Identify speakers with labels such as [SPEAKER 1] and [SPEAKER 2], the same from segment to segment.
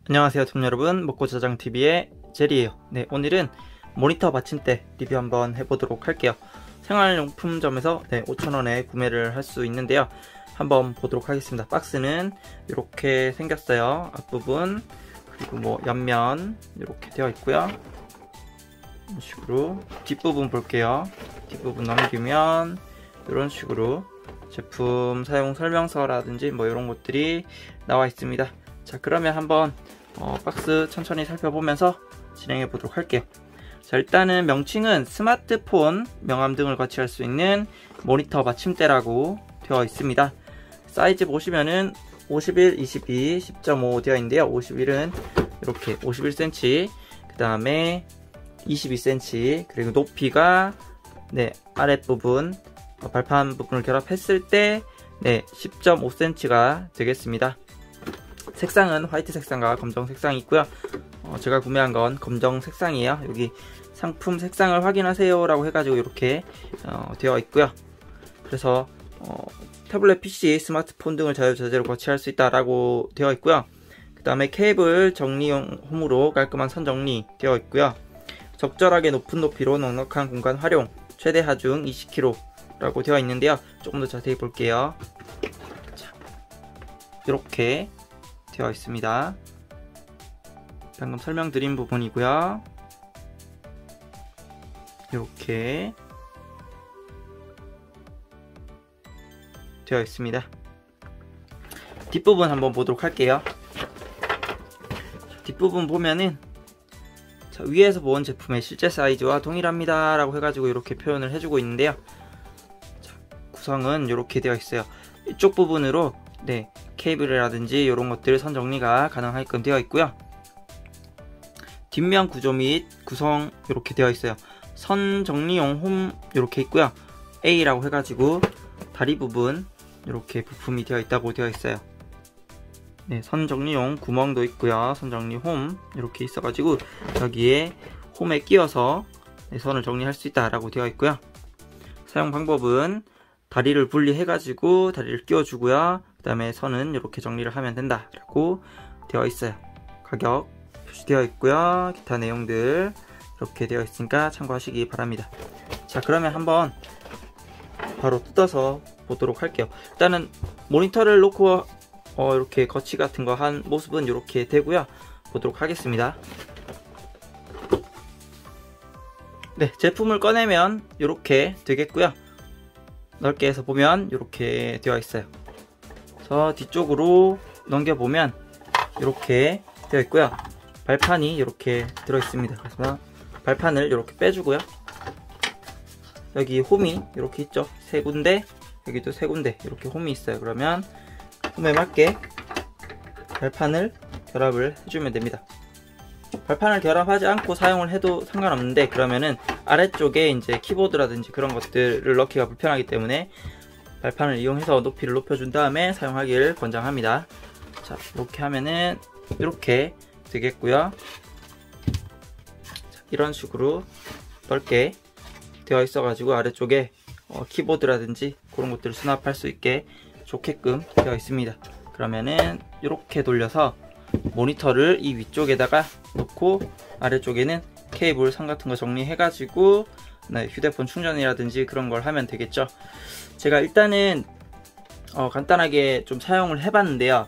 [SPEAKER 1] 안녕하세요 여러분, 먹고자장TV의 제리에요. 네, 오늘은 모니터 받침대 리뷰 한번 해보도록 할게요. 생활용품점에서 5,000원에 구매를 할 수 있는데요. 한번 보도록 하겠습니다. 박스는 이렇게 생겼어요. 앞부분, 그리고 뭐 옆면 이렇게 되어 있고요. 이런 식으로 뒷부분 볼게요. 뒷부분 넘기면 이런 식으로 제품 사용 설명서라든지 뭐 이런 것들이 나와 있습니다. 자, 그러면 한번 박스 천천히 살펴보면서 진행해 보도록 할게요. 자, 일단은 명칭은 스마트폰 명암 등을 거치할 수 있는 모니터 받침대라고 되어 있습니다. 사이즈 보시면은 51, 22, 10.5 되어 있는데요. 51은 이렇게 51cm, 그 다음에 22cm, 그리고 높이가 아랫부분 발판 부분을 결합했을 때 10.5cm가 되겠습니다. 색상은 화이트 색상과 검정 색상이 있고요. 제가 구매한 건 검정 색상이에요. 여기 상품 색상을 확인하세요 라고 해가지고 이렇게 되어 있고요. 그래서 태블릿 PC, 스마트폰 등을 자유자재로 거치할 수 있다라고 되어 있고요. 그 다음에 케이블 정리용 홈으로 깔끔한 선 정리 되어 있고요. 적절하게 높은 높이로 넉넉한 공간 활용, 최대 하중 20kg 라고 되어 있는데요. 조금 더 자세히 볼게요. 자, 이렇게 되어 있습니다. 방금 설명드린 부분이고요. 이렇게 되어 있습니다. 뒷부분 한번 보도록 할게요. 뒷부분 보면은 위에서 본 제품의 실제 사이즈와 동일합니다 라고 해가지고 이렇게 표현을 해주고 있는데요. 자, 구성은 이렇게 되어 있어요. 이쪽 부분으로 케이블이라든지 이런 것들 선 정리가 가능하게끔 되어 있고요. 뒷면 구조 및 구성 이렇게 되어 있어요. 선 정리용 홈 이렇게 있고요. A라고 해가지고 다리 부분 이렇게 부품이 되어 있다고 되어 있어요. 선 정리용 구멍도 있고요. 선 정리 홈 이렇게 있어가지고 여기에 홈에 끼워서 선을 정리할 수 있다라고 되어 있고요. 사용 방법은 다리를 분리해가지고 다리를 끼워주고요. 그 다음에 선은 이렇게 정리를 하면 된다 라고 되어 있어요. 가격 표시되어 있고요. 기타 내용들 이렇게 되어 있으니까 참고하시기 바랍니다. 자, 그러면 한번 바로 뜯어서 보도록 할게요. 일단은 모니터를 놓고 이렇게 거치 같은 거 한 모습은 이렇게 되고요. 보도록 하겠습니다. 제품을 꺼내면 이렇게 되겠고요. 넓게 해서 보면 이렇게 되어 있어요. 그래서 뒤쪽으로 넘겨보면 이렇게 되어 있고요. 발판이 이렇게 들어 있습니다. 그래서 발판을 이렇게 빼주고요. 여기 홈이 이렇게 있죠. 세 군데, 여기도 세 군데 이렇게 홈이 있어요. 그러면 홈에 맞게 발판을 결합을 해주면 됩니다. 발판을 결합하지 않고 사용을 해도 상관없는데, 그러면은 아래쪽에 이제 키보드라든지 그런 것들을 넣기가 불편하기 때문에 발판을 이용해서 높이를 높여준 다음에 사용하기를 권장합니다. 자, 이렇게 하면은 이렇게 되겠고요. 자, 이런 식으로 넓게 되어 있어가지고 아래쪽에 키보드라든지 그런 것들을 수납할 수 있게 좋게끔 되어 있습니다. 그러면은 이렇게 돌려서 모니터를 이 위쪽에다가 놓고 아래쪽에는 케이블 선 같은 거 정리해가지고 휴대폰 충전이라든지 그런 걸 하면 되겠죠. 제가 일단은 간단하게 좀 사용을 해봤는데요.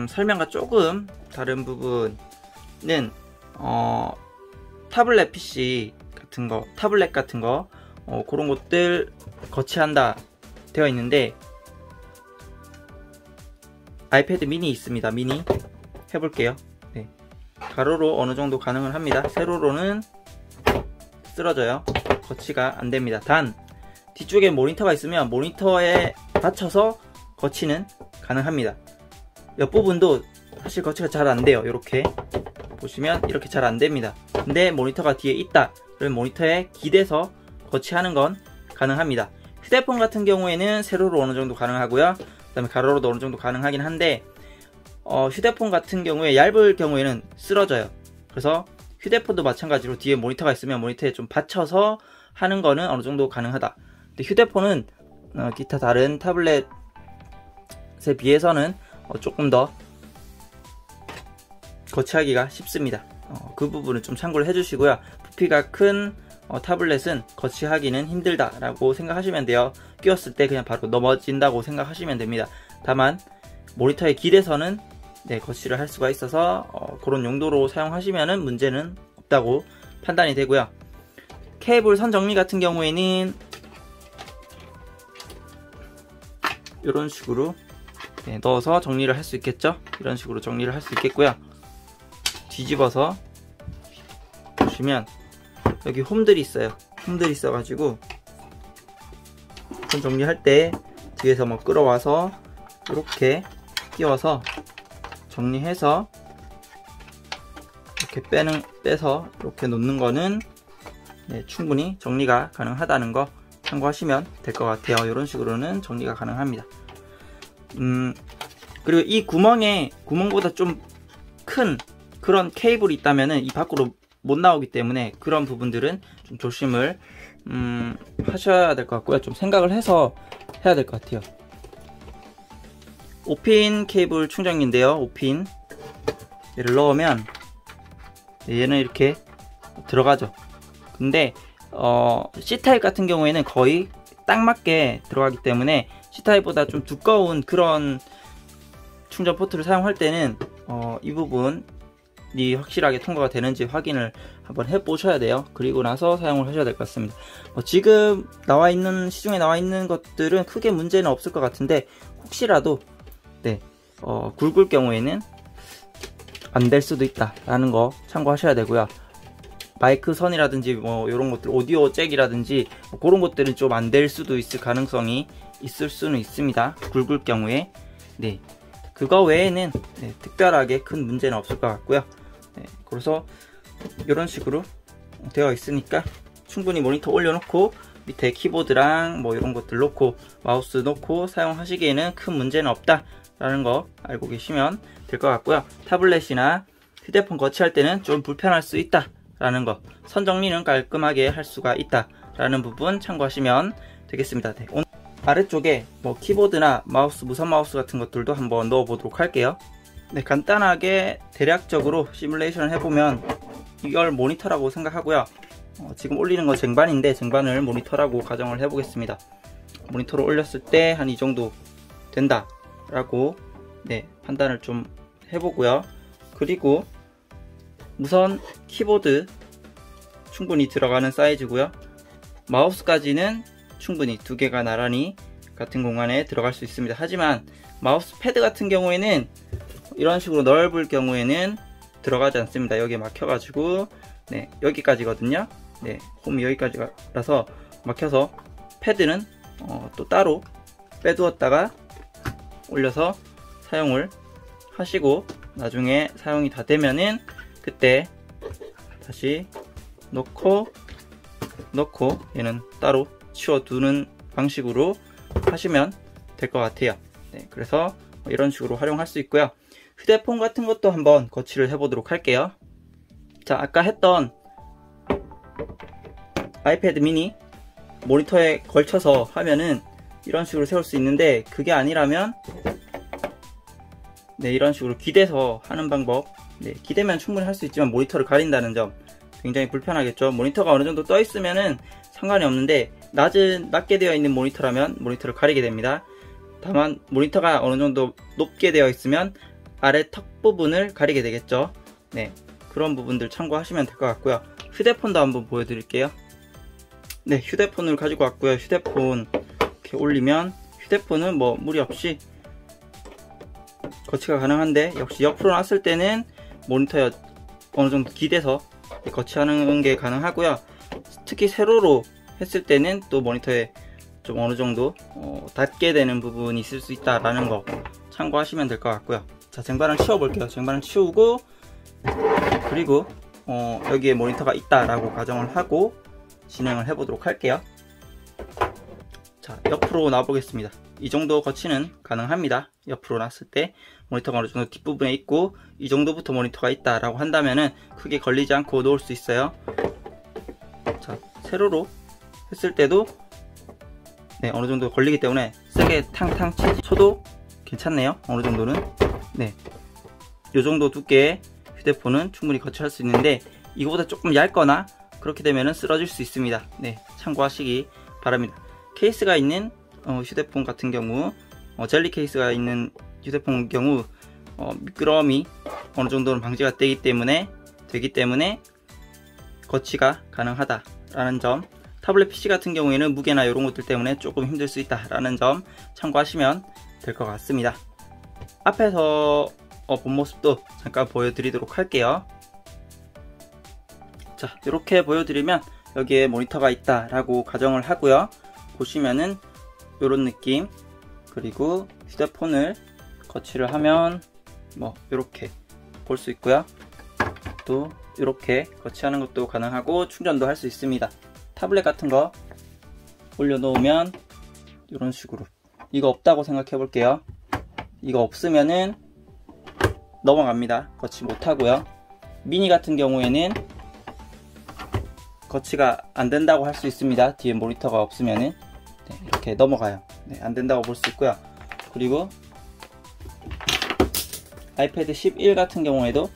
[SPEAKER 1] 설명과 조금 다른 부분은 타블렛 PC 같은 거, 타블렛 같은 거 그런 것들 거치한다 되어 있는데, 아이패드 미니 있습니다. 미니 해볼게요. 가로로 어느 정도 가능은 합니다. 세로로는 쓰러져요. 거치가 안 됩니다. 단 뒤쪽에 모니터가 있으면 모니터에 받쳐서 거치는 가능합니다. 옆부분도 사실 거치가 잘 안 돼요. 이렇게 보시면 이렇게 잘 안 됩니다. 근데 모니터가 뒤에 있다 그러면 모니터에 기대서 거치하는 건 가능합니다. 휴대폰 같은 경우에는 세로로 어느 정도 가능하고요. 그 다음에 가로로도 어느 정도 가능하긴 한데, 휴대폰 같은 경우에 얇을 경우에는 쓰러져요. 그래서 휴대폰도 마찬가지로 뒤에 모니터가 있으면 모니터에 좀 받쳐서 하는 거는 어느 정도 가능하다. 근데 휴대폰은 기타 다른 타블렛에 비해서는 조금 더 거치하기가 쉽습니다. 그 부분은 좀 참고를 해주시고요. 부피가 큰 타블렛은 거치하기는 힘들다라고 생각하시면 돼요. 끼웠을 때 그냥 바로 넘어진다고 생각하시면 됩니다. 다만 모니터의 길에서는 거치를 할 수가 있어서 그런 용도로 사용하시면 문제는 없다고 판단이 되고요. 케이블 선 정리 같은 경우에는 이런 식으로 넣어서 정리를 할 수 있겠죠. 이런 식으로 정리를 할 수 있겠고요. 뒤집어서 보시면 여기 홈들이 있어요. 홈들이 있어가지고 선 정리할 때 뒤에서 뭐 끌어와서 이렇게 끼워서 정리해서 이렇게 빼서 이렇게 놓는 거는 충분히 정리가 가능하다는 거 참고하시면 될 것 같아요. 이런 식으로는 정리가 가능합니다. 그리고 이 구멍보다 좀 큰 그런 케이블이 있다면은 이 밖으로 못 나오기 때문에 그런 부분들은 좀 조심을 하셔야 될 것 같고요. 좀 생각을 해서 해야 될 것 같아요. 5핀 케이블 충전기인데요. 5핀 얘를 넣으면 얘는 이렇게 들어가죠. 근데 C타입 같은 경우에는 거의 딱 맞게 들어가기 때문에 C타입보다 좀 두꺼운 그런 충전 포트를 사용할 때는 이 부분이 확실하게 통과가 되는지 확인을 한번 해 보셔야 돼요. 그리고 나서 사용을 하셔야 될 것 같습니다. 지금 시중에 나와 있는 것들은 크게 문제는 없을 것 같은데 혹시라도 굵을 경우에는 안 될 수도 있다 라는 거 참고하셔야 되고요. 마이크 선이라든지 뭐 이런 것들, 오디오 잭이라든지 그런 것들은 좀 안 될 수도 있을 가능성이 있을 수는 있습니다. 굵을 경우에. 그거 외에는 특별하게 큰 문제는 없을 것 같고요. 그래서 이런 식으로 되어 있으니까 충분히 모니터 올려놓고 밑에 키보드랑 뭐 이런 것들 놓고 마우스 놓고 사용하시기에는 큰 문제는 없다 라는 거 알고 계시면 될 것 같고요. 타블렛이나 휴대폰 거치할 때는 좀 불편할 수 있다 라는 거, 선 정리는 깔끔하게 할 수가 있다 라는 부분 참고하시면 되겠습니다. 오늘 아래쪽에 뭐 키보드나 마우스, 무선 마우스 같은 것들도 한번 넣어 보도록 할게요. 간단하게 대략적으로 시뮬레이션을 해보면 이걸 모니터라고 생각하고요. 지금 올리는 건 쟁반인데 쟁반을 모니터라고 가정을 해보겠습니다. 모니터로 올렸을 때 한 이 정도 된다 라고 판단을 좀 해보고요. 그리고 무선 키보드 충분히 들어가는 사이즈고요. 마우스까지는 충분히 두 개가 나란히 같은 공간에 들어갈 수 있습니다. 하지만 마우스 패드 같은 경우에는 이런 식으로 넓을 경우에는 들어가지 않습니다. 여기에 막혀가지고 여기까지거든요. 홈이 여기까지라서 막혀서 패드는 또 따로 빼두었다가 올려서 사용을 하시고 나중에 사용이 다 되면은 그때 다시 넣고 얘는 따로 치워두는 방식으로 하시면 될 것 같아요. 그래서 이런 식으로 활용할 수 있고요. 휴대폰 같은 것도 한번 거치를 해보도록 할게요. 자, 아까 했던 아이패드 미니 모니터에 걸쳐서 하면은 이런 식으로 세울 수 있는데 그게 아니라면 이런 식으로 기대서 하는 방법, 기대면 충분히 할 수 있지만 모니터를 가린다는 점 굉장히 불편하겠죠. 모니터가 어느 정도 떠 있으면은 상관이 없는데 낮게 되어 있는 모니터라면 모니터를 가리게 됩니다. 다만 모니터가 어느 정도 높게 되어 있으면 아래 턱 부분을 가리게 되겠죠. 그런 부분들 참고하시면 될 것 같고요. 휴대폰도 한번 보여드릴게요. 휴대폰을 가지고 왔고요. 휴대폰 이렇게 올리면 휴대폰은 뭐 무리 없이 거치가 가능한데 역시 옆으로 놨을 때는 모니터에 어느 정도 기대서 거치하는 게 가능하고요. 특히 세로로 했을 때는 또 모니터에 좀 어느 정도 닿게 되는 부분이 있을 수 있다라는 거 참고하시면 될 것 같고요. 자, 쟁반을 치워 볼게요. 쟁반을 치우고 그리고 여기에 모니터가 있다라고 가정을 하고 진행을 해보도록 할게요. 자, 옆으로 놔보겠습니다. 이 정도 거치는 가능합니다. 옆으로 놨을 때 모니터가 어느 정도 뒷부분에 있고 이 정도부터 모니터가 있다라고 한다면은 크게 걸리지 않고 놓을 수 있어요. 자, 세로로 했을 때도 어느 정도 걸리기 때문에 세게 탕탕 쳐도 괜찮네요. 어느 정도는 요 정도 두께의 휴대폰은 충분히 거치할 수 있는데 이거보다 조금 얇거나 그렇게 되면 쓰러질 수 있습니다. 네, 참고하시기 바랍니다. 케이스가 있는 휴대폰 같은 경우, 젤리 케이스가 있는 휴대폰 경우 미끄러움이 어느 정도는 방지가 되기 때문에 거치가 가능하다라는 점, 타블렛 PC 같은 경우에는 무게나 이런 것들 때문에 조금 힘들 수 있다라는 점 참고하시면 될 것 같습니다. 앞에서 본 모습도 잠깐 보여드리도록 할게요. 자, 이렇게 보여드리면 여기에 모니터가 있다라고 가정을 하고요. 보시면은 이런 느낌, 그리고 휴대폰을 거치를 하면 이렇게 볼 수 있고요. 또 이렇게 거치하는 것도 가능하고 충전도 할 수 있습니다. 타블렛 같은 거 올려놓으면 이런 식으로, 이거 없다고 생각해 볼게요. 이거 없으면은 넘어갑니다. 거치 못하고요. 미니 같은 경우에는 거치가 안 된다고 할 수 있습니다. 뒤에 모니터가 없으면은 이렇게 넘어가요. 안 된다고 볼 수 있고요. 그리고 아이패드 11 같은 경우에도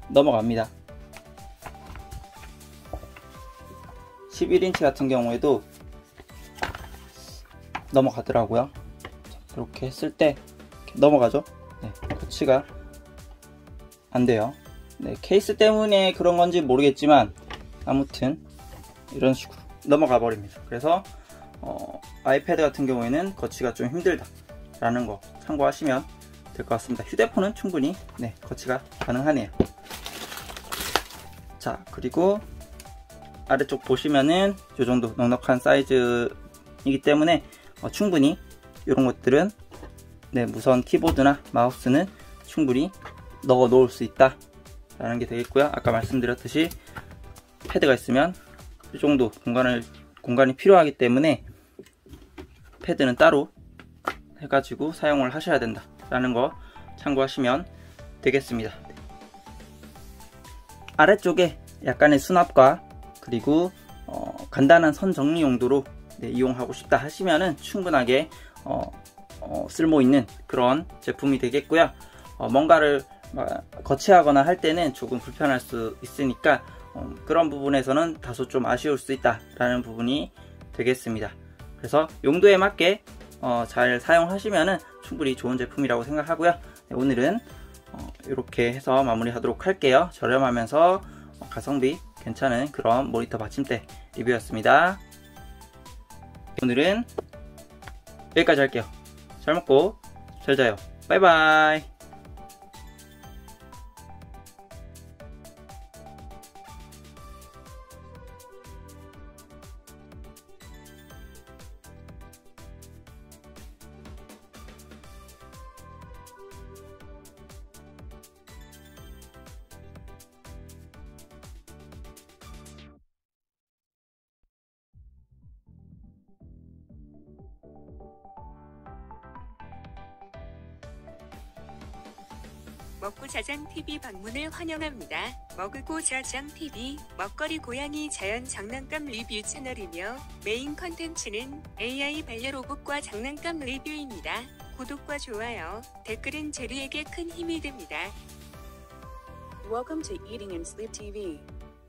[SPEAKER 1] 넘어갑니다. 11인치 같은 경우에도 넘어가더라고요. 이렇게 했을 때 넘어가죠. 거치가 안 돼요. 케이스 때문에 그런 건지 모르겠지만 아무튼 이런 식으로 넘어가 버립니다. 그래서 아이패드 같은 경우에는 거치가 좀 힘들다 라는 거 참고하시면 될 것 같습니다. 휴대폰은 충분히 거치가 가능하네요. 자, 그리고 아래쪽 보시면은 이 정도 넉넉한 사이즈이기 때문에 충분히 이런 것들은 무선 키보드나 마우스는 충분히 넣어 놓을 수 있다 라는 게 되겠고요. 아까 말씀드렸듯이 패드가 있으면 이 정도 공간이 필요하기 때문에 패드는 따로 해가지고 사용을 하셔야 된다 라는 거 참고하시면 되겠습니다. 아래쪽에 약간의 수납과 그리고 간단한 선 정리 용도로 이용하고 싶다 하시면은 충분하게 쓸모 있는 그런 제품이 되겠고요. 뭔가를 거치하거나 할 때는 조금 불편할 수 있으니까 그런 부분에서는 다소 좀 아쉬울 수 있다 라는 부분이 되겠습니다. 그래서 용도에 맞게 잘 사용하시면은 충분히 좋은 제품이라고 생각하고요. 오늘은 이렇게 해서 마무리 하도록 할게요. 저렴하면서 가성비 괜찮은 그런 모니터 받침대 리뷰였습니다. 오늘은 여기까지 할게요. 잘 먹고 잘 자요. 바이바이.
[SPEAKER 2] 먹고자장TV 방문을 환영합니다. 먹고자장TV, 먹거리 고양이 자연 장난감 리뷰 채널이며 메인 컨텐츠는 AI 반려로봇과 장난감 리뷰입니다. 구독과 좋아요, 댓글은 제리에게 큰 힘이 됩니다.
[SPEAKER 3] Welcome to Eating and Sleep TV.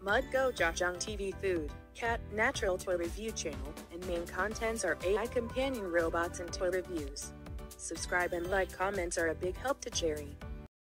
[SPEAKER 3] Mudgo TV food, cat, natural toy review channel, and main contents are AI companion robots and toy reviews. Subscribe and like comments are a big help to Jerry.